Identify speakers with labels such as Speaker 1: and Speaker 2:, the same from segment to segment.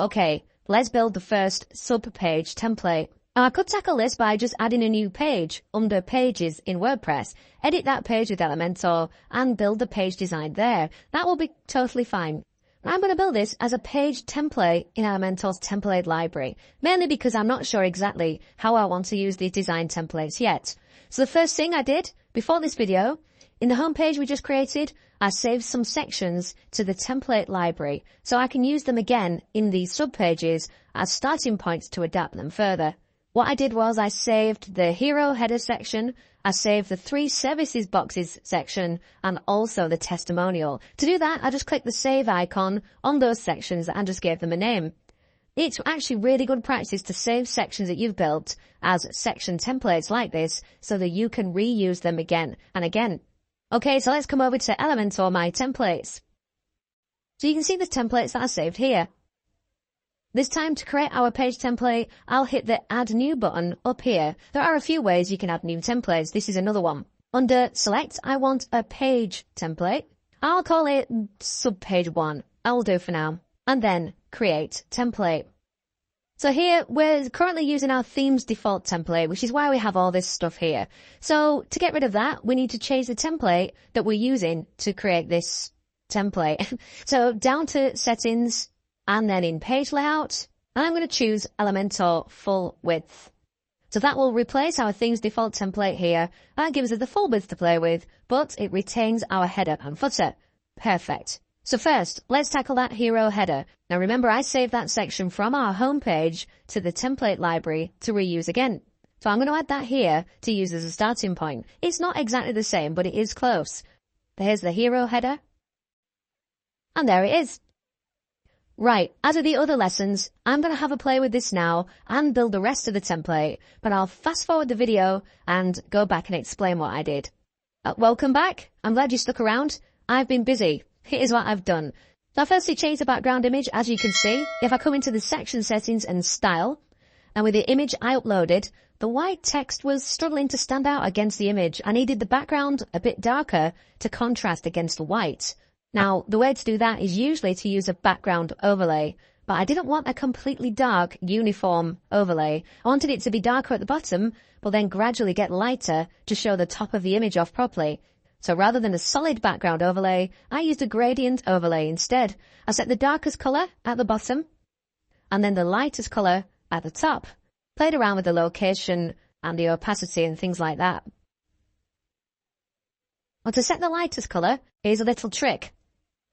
Speaker 1: Okay, let's build the first Subpage template. Now, I could tackle this by just adding a new page under Pages in WordPress, edit that page with Elementor, and build the page design there. That will be totally fine. I'm going to build this as a page template in Elementor's template library, mainly because I'm not sure exactly how I want to use these design templates yet. So the first thing I did before this video, in the home page we just created, I saved some sections to the template library so I can use them again in these subpages as starting points to adapt them further. What I did was I saved the hero header section, I saved the 3 services boxes section, and also the testimonial. To do that, I just clicked the save icon on those sections and just gave them a name. It's actually really good practice to save sections that you've built as section templates like this so that you can reuse them again and again. Okay, so let's come over to Elementor My Templates. So you can see the templates that I saved here. This time to create our page template, I'll hit the Add New button up here. There are a few ways you can add new templates. This is another one. Under Select, I want a page template. I'll call it Subpage 1. I'll do for now. And then Create Template. So here, we're currently using our theme's default template, which is why we have all this stuff here. So to get rid of that, we need to change the template that we're using to create this template. So down to Settings, and then in Page Layout, I'm going to choose Elementor Full Width. So that will replace our theme's default template here and gives us the full width to play with, but it retains our header and footer. Perfect. So first, let's tackle that hero header. Now remember, I saved that section from our home page to the template library to reuse again. So I'm going to add that here to use as a starting point. It's not exactly the same, but it is close. Here's the hero header. And there it is. Right, as with the other lessons, I'm going to have a play with this now and build the rest of the template, but I'll fast forward the video and go back and explain what I did. Welcome back. I'm glad you stuck around. I've been busy. Here's what I've done. So I firstly changed the background image, as you can see. If I come into the section settings and style, and with the image I uploaded, the white text was struggling to stand out against the image. I needed the background a bit darker to contrast against the white. Now, the way to do that is usually to use a background overlay, but I didn't want a completely dark, uniform overlay. I wanted it to be darker at the bottom, but then gradually get lighter to show the top of the image off properly. So rather than a solid background overlay, I used a gradient overlay instead. I set the darkest colour at the bottom, and then the lightest colour at the top. Played around with the location and the opacity and things like that. Well, to set the lightest colour, here's a little trick.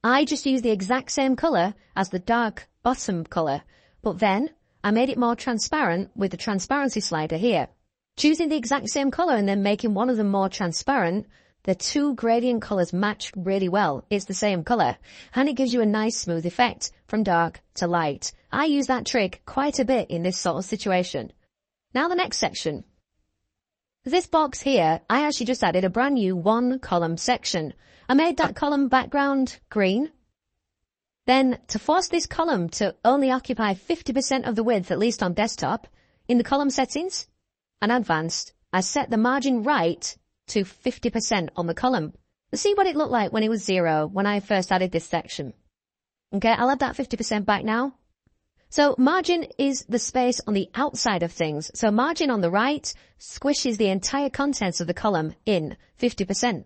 Speaker 1: I just used the exact same colour as the dark bottom colour, but then I made it more transparent with the transparency slider here. Choosing the exact same colour and then making one of them more transparent, the 2 gradient colours match really well. It's the same colour, and it gives you a nice smooth effect from dark to light. I use that trick quite a bit in this sort of situation. Now the next section. This box here, I actually just added a brand new 1-column section. I made that column background green. Then, to force this column to only occupy 50% of the width, at least on desktop, in the column settings and advanced, I set the margin right to 50% on the column. Let's see what it looked like when it was 0, when I first added this section. Okay, I'll add that 50% back now. So margin is the space on the outside of things. So margin on the right squishes the entire contents of the column in 50%.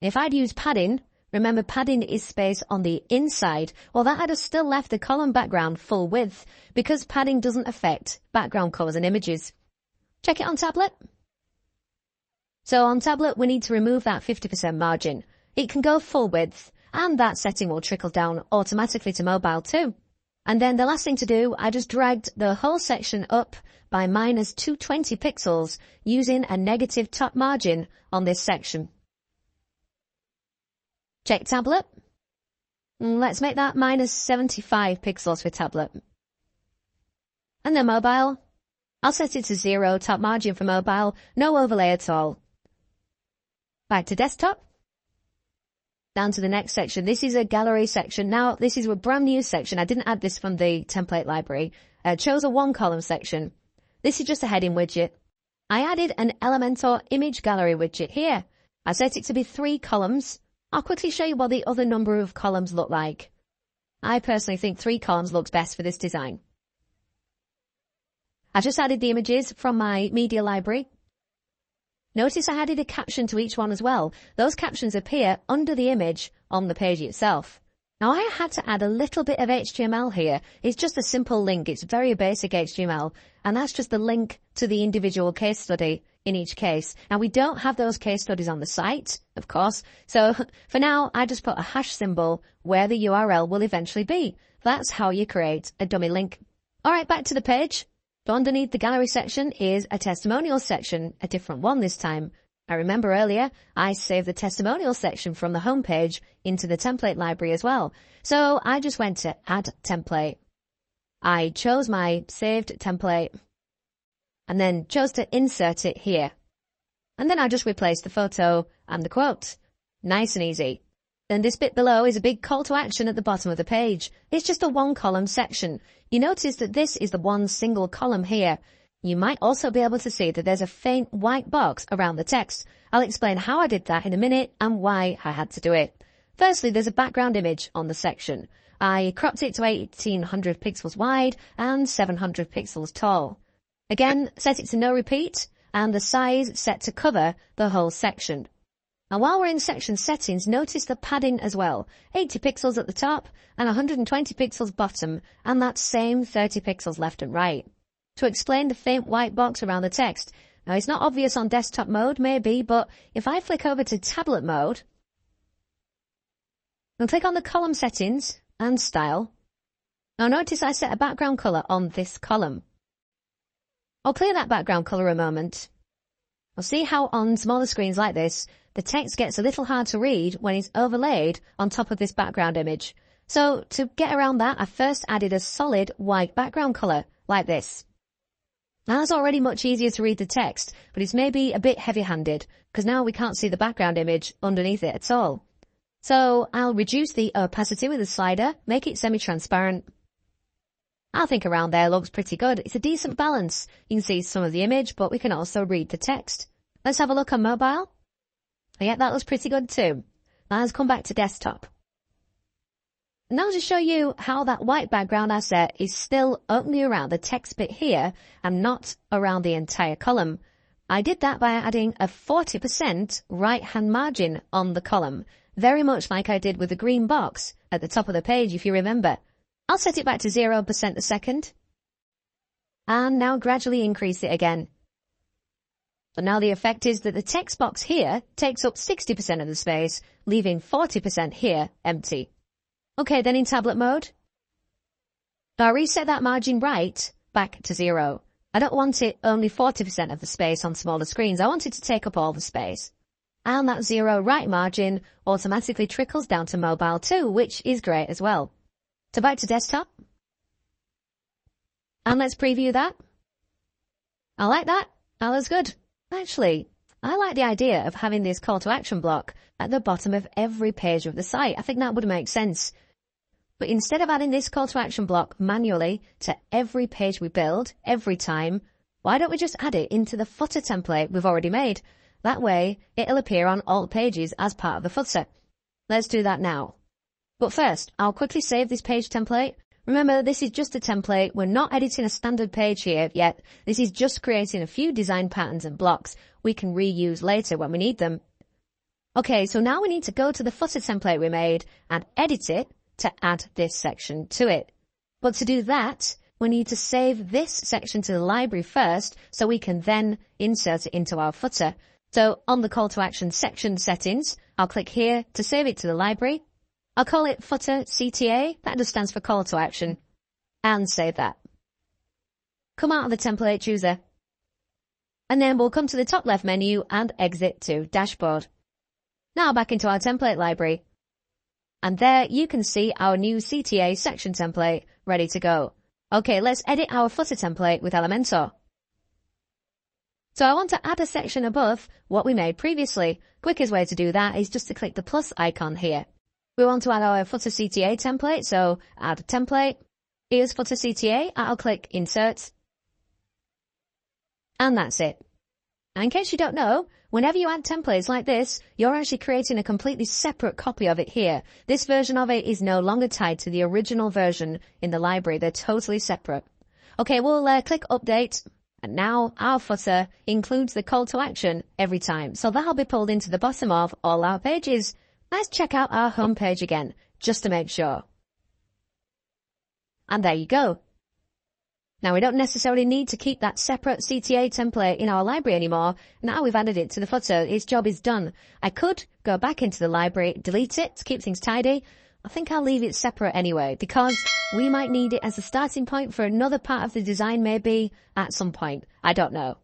Speaker 1: If I'd used padding, remember padding is space on the inside, well that had still left the column background full width because padding doesn't affect background colours and images. Check it on tablet. So on tablet we need to remove that 50% margin. It can go full width and that setting will trickle down automatically to mobile too. And then the last thing to do, I just dragged the whole section up by minus 220 pixels using a negative top margin on this section. Check tablet. Let's make that minus 75 pixels for tablet. And then mobile. I'll set it to 0 top margin for mobile, no overlay at all. Back to desktop. Down to the next section. This is a gallery section. Now, this is a brand new section. I didn't add this from the template library. I chose a 1-column section. This is just a heading widget. I added an Elementor image gallery widget here. I set it to be 3 columns. I'll quickly show you what the other number of columns look like. I personally think 3 columns looks best for this design. I just added the images from my media library. Notice I added a caption to each one as well. Those captions appear under the image on the page itself. Now I had to add a little bit of HTML here. It's just a simple link. It's very basic HTML. And that's just the link to the individual case study in each case. Now we don't have those case studies on the site, of course. So for now, I just put a hash symbol where the URL will eventually be. That's how you create a dummy link. All right, back to the page. So underneath the gallery section is a testimonial section, a different one this time. I remember earlier, I saved the testimonial section from the home page into the template library as well. So I just went to Add Template. I chose my saved template and then chose to insert it here. And then I just replaced the photo and the quote. Nice and easy. Then this bit below is a big call to action at the bottom of the page. It's just a 1-column section. You notice that this is the one single column here. You might also be able to see that there's a faint white box around the text. I'll explain how I did that in a minute and why I had to do it. Firstly, there's a background image on the section. I cropped it to 1800 pixels wide and 700 pixels tall. Again, set it to no repeat and the size set to cover the whole section. Now while we're in section settings, notice the padding as well. 80 pixels at the top and 120 pixels bottom and that same 30 pixels left and right. To explain the faint white box around the text. Now it's not obvious on desktop mode maybe, but if I flick over to tablet mode and click on the column settings and style, now notice I set a background color on this column. I'll clear that background color a moment. I'll see how on smaller screens like this, the text gets a little hard to read when it's overlaid on top of this background image. So to get around that, I first added a solid white background color like this. Now that's already much easier to read the text, but it's maybe a bit heavy-handed because now we can't see the background image underneath it at all. So I'll reduce the opacity with the slider, make it semi-transparent. I think around there looks pretty good. It's a decent balance. You can see some of the image, but we can also read the text. Let's have a look on mobile. Yeah, that looks pretty good too. Now let's come back to desktop. Now to show you how that white background I set is still only around the text bit here and not around the entire column. I did that by adding a 40% right-hand margin on the column, very much like I did with the green box at the top of the page if you remember. I'll set it back to 0% a second and now gradually increase it again. But now the effect is that the text box here takes up 60% of the space, leaving 40% here empty. Okay, then in tablet mode, I'll reset that margin right back to 0. I don't want it only 40% of the space on smaller screens. I want it to take up all the space. And that 0 right margin automatically trickles down to mobile too, which is great as well. So back to desktop. And let's preview that. I like that. That looks good. Actually, I like the idea of having this call to action block at the bottom of every page of the site. I think that would make sense. But instead of adding this call to action block manually to every page we build, every time, why don't we just add it into the footer template we've already made? That way, it'll appear on all pages as part of the footer. Let's do that now. But first, I'll quickly save this page template. Remember, this is just a template. We're not editing a standard page here yet. This is just creating a few design patterns and blocks we can reuse later when we need them. Okay, so now we need to go to the footer template we made and edit it to add this section to it. But to do that, we need to save this section to the library first so we can then insert it into our footer. So on the call to action section settings, I'll click here to save it to the library. I'll call it footer CTA, that just stands for call to action, and save that. Come out of the template chooser. And then we'll come to the top left menu and exit to dashboard. Now back into our template library. And there you can see our new CTA section template ready to go. Okay, let's edit our footer template with Elementor. So I want to add a section above what we made previously. Quickest way to do that is just to click the plus icon here. We want to add our footer CTA template, so add template. Here's footer CTA. I'll click insert. And that's it. And in case you don't know, whenever you add templates like this, you're actually creating a completely separate copy of it here. This version of it is no longer tied to the original version in the library. They're totally separate. Okay, we'll click update. And now our footer includes the call to action every time. So that'll be pulled into the bottom of all our pages. Let's check out our home page again, just to make sure. And there you go. Now we don't necessarily need to keep that separate CTA template in our library anymore. Now we've added it to the footer, its job is done. I could go back into the library, delete it to keep things tidy. I think I'll leave it separate anyway, because we might need it as a starting point for another part of the design maybe at some point. I don't know.